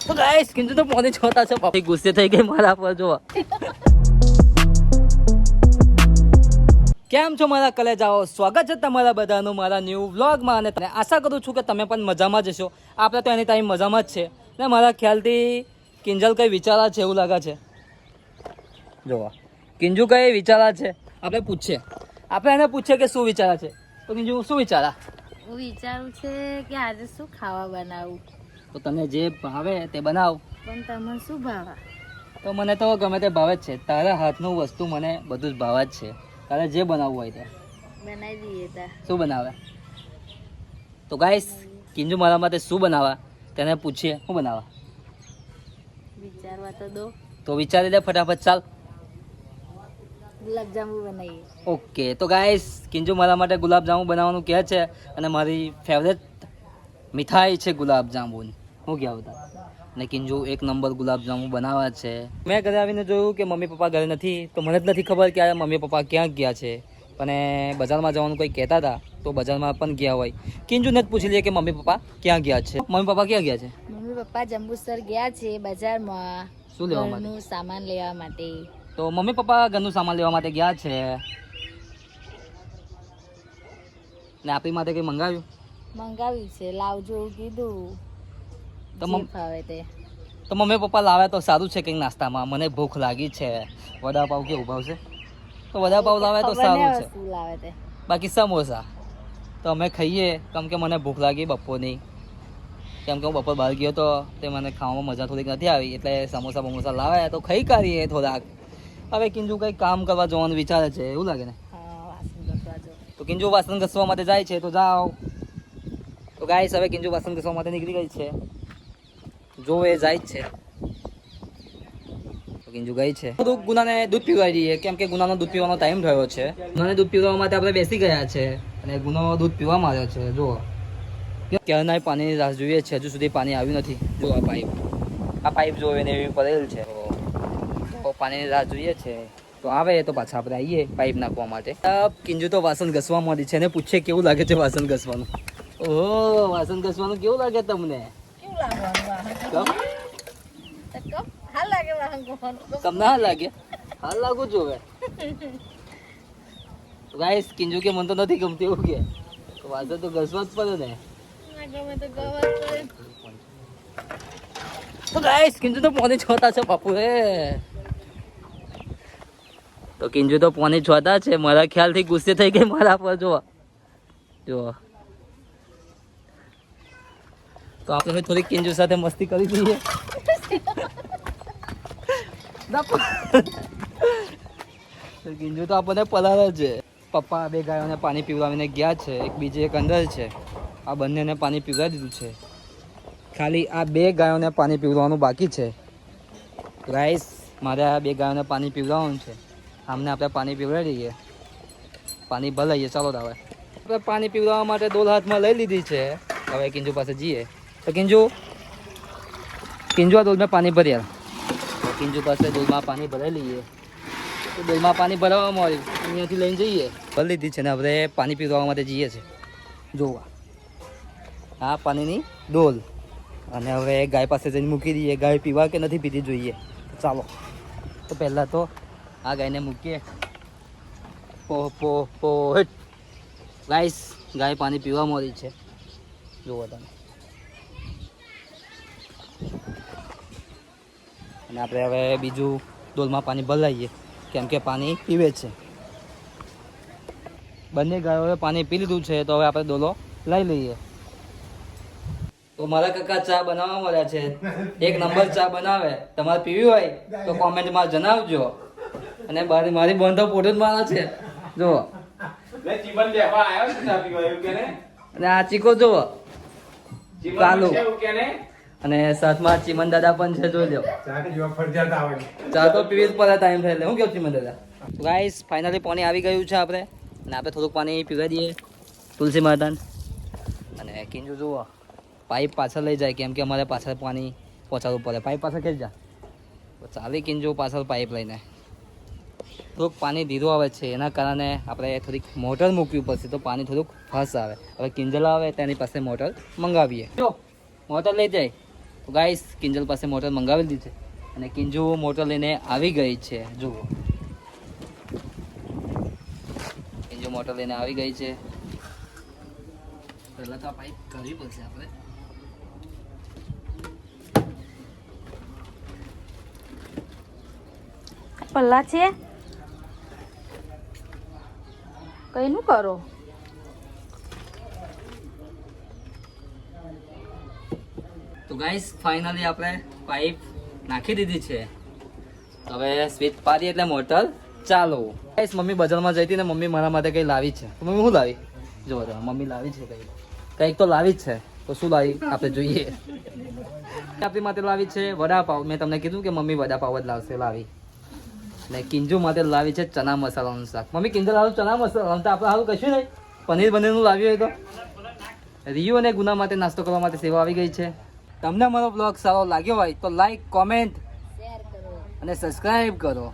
તો ગાઈસ કિંજુ તો પોને છોતા છે પપ્પા ગુસ્સે થઈ ગઈ મારા પર જો કેમ છો મારા કલેજાઓ, સ્વાગત છે તમારા બધાનું મારા ન્યૂ વ્લોગમાં અને આશા કરું છું કે તમે પણ મજામાં જ હશો. આપણે તો એની ટાઈમ મજામાં જ છે ને મારા ખ્યાલથી કિંજલ કંઈ વિચારા છે એવું લાગે છે. જોવા કિંજુ કંઈ વિચારા છે, આપણે એને પૂછીએ કે શું વિચારા છે. તો કિંજુ શું વિચારા? હું વિચારું છે કે આજે શું ખાવા બનાવું. તો તને જે ભાવે તે બનાવ. પણ તમને શું ભાવે? તો મને તો ગમે તે ભાવે જ છે. તારા હાથનું વસ્તુ મને બધું જ ભાવે જ છે. તારે જે બનાવવું હોય તે બનાવી દઈએ તા. શું બનાવે? તો ગાઈસ કિંજુ મારા માટે શું બનાવવા તેને પૂછીએ. શું બનાવવા વિચારવા તો દો. તો વિચારી દે ફટાફટ. ચાલ ગુલાબજાંબુ બનાવીએ. ઓકે. તો ગાઈસ કિંજુ મારા માટે ગુલાબજાંબુ બનાવવાનું કહે છે અને મારી ફેવરેટ મીઠાઈ છે ગુલાબજાંબુ. હું કહેવા બધા ને કિંજુ એક નંબર ગુલાબજાંબુ બનાવવા છે. મેં ઘરે આવીને જોયું કે મમ્મી પપ્પા ઘરે નથી. તો મને જ નથી ખબર કે આ મમ્મી પપ્પા ક્યાં ગયા છે. અને બજારમાં જવાનું કોઈ કહેતા હતા તો બજારમાં પણ ગયા હોય. કિંજુને જ પૂછી લઈએ કે મમ્મી પપ્પા ક્યાં ગયા છે. મમ્મી પપ્પા ક્યાં ગયા છે? મમ્મી પપ્પા જંબુસર ગયા છે બજારમાં. શું લેવા માટે? ઘરનું સામાન લેવા માટે. તો મમ્મી પપ્પા ઘરનું સામાન લેવા માટે ગયા છે ને આપણી માટે કંઈ મંગાવ્યું? મંગાવ્યું છે, લાવજો એવું કીધું. તો જે ભાવે તે. તો મમ્મી પપ્પા લાવે તો સારું છે કંઈક નાસ્તામાં. મને ભૂખ લાગી છે. વડાપાવ કેવું ભાવશે? તો વડાપાવ લાવે તો ખબર નહીં સારું હવે છે. શું લાવે તે. બાકી સમોસા તો અમે ખાઈએ કેમ કે મને ભૂખ લાગી બપોરની. કેમ કે હું બપોર બહાર ગયો તો તે મને ખાવામાં મજા થોડીક નથી આવી એટલે સમોસા બમોસા લાવે તો ખાઈ કાઢીએ થોડાક. હવે કિંજુ કંઈક કામ કરવા જવાનું વિચારે છે એવું લાગે ને? હા, વાસણ ઘસવા જો. તો કિંજુ વાસણ ઘસવા માટે જાય છે તો જાઓ. તો ગાઈસ હવે કિંજુ વાસણ ઘસવા માટે નીકળી ગઈ છે. જો એ જાય જ છે. તો કિંજુ ગઈ છે. ગુનાને દૂધ પીવડાવી દઈએ કેમ કે ગુનાનો દૂધ પીવાનો ટાઈમ થયો છે. ગુનાને દૂધ પીવડાવવા માટે આપણે બેસી ગયા છે અને ગુનો દૂધ પીવા માંડ્યો છે. જો ક્યારના પાણીની રાહ જોઈએ છે, હજુ સુધી પાણી આવ્યું નથી. જો આ પાઇપ જો એને એવી પડેલ છે તો પાણીની રાહ જોઈએ છે. તો આવે તો પાછા આપણે આવીએ પાઇપ નાખવા માટે. કિંજુ તો વાસણ ઘસવા માંડી છે અને પૂછે કેવું લાગે છે વાસણ ઘસવાનું. ઓહો, વાસણ ઘસવાનું કેવું લાગે તમને? કેવું લાગવાનું વાહન? કમ તો કમ હાલ લાગે વાહન ઘસવાનું. કમ ના લાગે? હાલ લાગુ જોવે. ગાઈસ કિંજુ કે મને તો નથી ગમતી એવું કે તો વાસણ તો ઘસવા જ પડે ને. ના ગમે તો ગવા પડે. તો ગાઈસ કિંજુ તો પોને છોતા છે બાપુ રે. તો કિંજુ તો પોને છોતા છે. મારા ખ્યાલથી ગુસ્સે થઈ ગઈ મારા પર. જો તો આપણે થોડી કિંજુ સાથે મસ્તી કરી દઈએ. તો કિંજુ તો આપણને પલાળે છે. પપ્પા બે ગાયોને પાણી પીવડાવીને ગયા છે. એક બીજી એક અંદર છે. આ બંનેને પાણી પીવડાવી દીધું છે. ખાલી આ બે ગાયોને પાણી પીવડાવવાનું બાકી છે. ગાઈસ મારે આ બે ગાયોને પાણી પીવડાવવાનું છે. આમને આપણે પાણી પીવડાવી દઈએ. પાણી ભરાઈએ. ચાલો તો હવે આપણે પાણી પીવડાવવા માટે ડોલ હાથમાં લઈ લીધી છે. હવે કિંજુ પાસે જઈએ. તો કિંજુ આ ડોલમાં પાણી ભર્યા. કિંજુ પાસે ડોલમાં પાણી ભરાઈ લઈએ. તો ડોલમાં પાણી ભરાવવામાં આવ્યું અહીંયાથી લઈને જઈએ. ભરી લીધી છે ને આપણે પાણી પીવડાવવા માટે જઈએ છીએ. જોવા આ પાણીની ડોલ અને હવે ગાય પાસે જઈને મૂકી દઈએ. ગાય પીવા કે નથી પીતી જોઈએ. ચાલો તો પહેલાં તો આ ગાયને મૂકીએ. હેટ ગાઈસ ગાય પાણી પીવા મળી છે. જુઓ તમે. અને આપણે હવે બીજું ડોલમાં પાણી ભરાઈએ કેમ કે પાણી પીવે છે. બંને ગાયોએ પાણી પી લીધું છે તો હવે આપણે ડોલો લઈ લઈએ. તો મારા કાકા ચા બનાવવા મળ્યા છે. એક નંબર ચા બનાવે. તમારે પીવી હોય તો કોમેન્ટમાં જણાવજો. અને મારી બોન તો ફોટો જ મારા છે. જુઓ અને આ ચીકો જુઓ કાલુ અને સાથમાં ચીમન દાદા પણ છે. જોઈ લો ચા તો પીવી જ પડે ટાઈમ થાય એટલે. હું કેવું ચીમન દાદા? ગાઈસ ફાઇનલી પાણી આવી ગયું છે આપણે અને આપણે થોડુંક પાણી પીવા દઈએ તુલસી માતાને. અને કિંજુ જુઓ પાઇપ પાછળ લઈ જાય કેમ કે અમારે પાછળ પાણી પહોંચાડવું પડે. પાઇપ પાછળ ખેંચ જા તો ચાલે. કિંજુ પાછળ પાઇપ લઈને થોડુંક પાણી ધીરું આવે છે એના કારણે આપણે થોડીક મોટર મૂકવી પડશે તો પાણી થોડુંક ફાસ્ટ આવે. હવે કિંજલ આવે તેની પાસે મોટર મંગાવીએ. જો મોટર લઈ જાય તો ગાઈસ કિંજલ પાસે મોટર મંગાવેલી છે અને કિંજુ મોટર લઈને આવી ગઈ છે. જુઓ કિંજુ મોટર લઈને આવી ગઈ છે. પહેલા તો આ પાઇપ કરવી પડશે આપણે. પલ્લા છે કઈનું કરો? તો ગાઈસ ફાઇનલી આપણે પાઇપ નાખી દીધી છે. હવે સ્વિચ પાડી એટલે મોટર ચાલુ. ગાઈસ મમ્મી બજારમાં જઈ હતી ને મમ્મી મારા માટે કંઈ લાવી છે. તો મમ્મી શું લાવી? જો મમ્મી લાવી છે કંઈક તો લાવી જ છે. તો શું લાવી આપણે જોઈએ. આપણી માટે લાવી છે વડાપાવ. મેં તમને કીધું કે મમ્મી વડાપાવ જ લાવશે લાવી. ને કિંજુ માટે લાવી છે ચણા મસાલાનું શાક. મમ્મી કિંજલ લાવું ચણા મસાલા તો આપણે સારું કશું નહીં. પનીર બનીરનું લાવ્યું હોય તો. રિયુ અને ગુના માટે નાસ્તો કરવા માટે સેવા આવી ગઈ છે. તમને અમારો બ્લોગ સારો લાગ્યો હોય તો લાઈક, કોમેન્ટ શેર કરો. અને સબસ્ક્રાઈબ કરો.